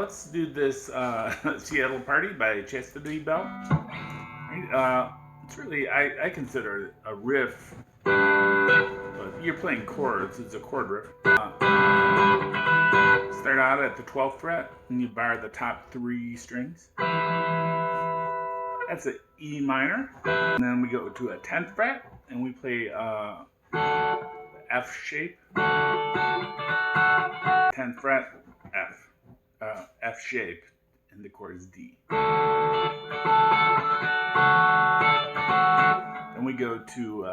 let's do this Seattle Party by Chastity bell. Right? It's really, I consider it a riff, but you're playing chords, it's a chord riff. Start out at the 12th fret and you bar the top 3 strings. That's an E minor. And then we go to a 10th fret and we play F shape. 10th fret, F. F shape, and the chord is D. Then we go to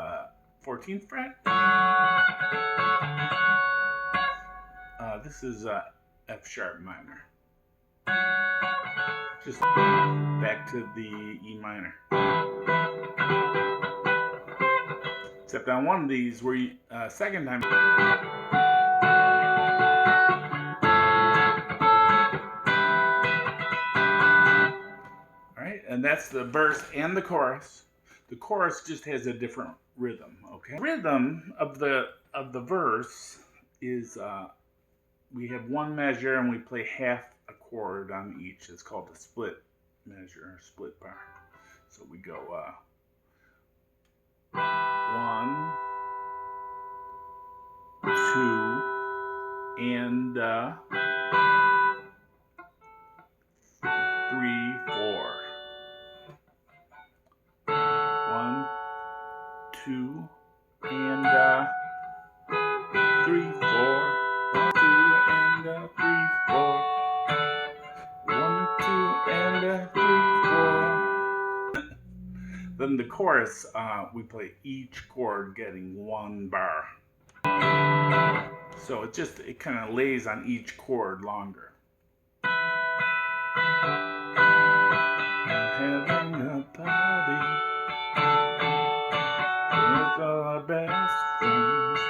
14th fret. This is F sharp minor. Just back to the E minor. Except on one of these, where you, second time. Alright, and that's the verse and the chorus. The chorus just has a different rhythm, okay? The rhythm of the verse is we have one measure and we play half a chord on each. It's called a split measure or split bar. So we go 1, 2, and 3, 4. 1, 2, and 3, 4. 1, 2, and 3, 4. 1, 2, and 3, 4. Then the chorus, we play each chord getting 1 bar. So it kind of lays on each chord longer. Having a party with our best friends.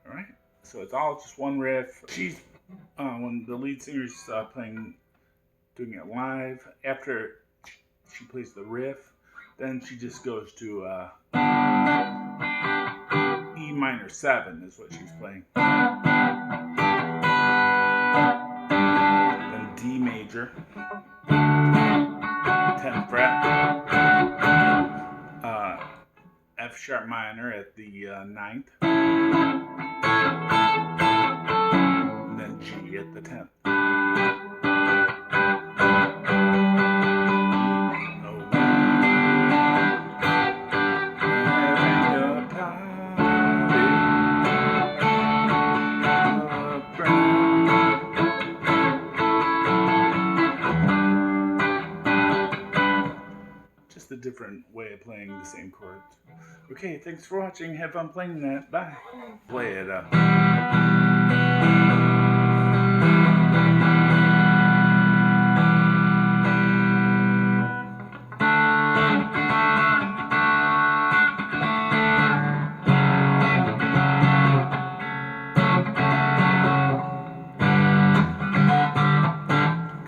Alright, so it's all just one riff. She's, when the lead singer's doing it live, after she plays the riff, then she just goes to E minor 7 is what she's playing. Then D major, 10th fret, F sharp minor at the 9th, and then G at the 10th. A different way of playing the same chords. Okay, thanks for watching. Have fun playing that. Bye. Play it up.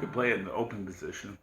Could play it in the open position.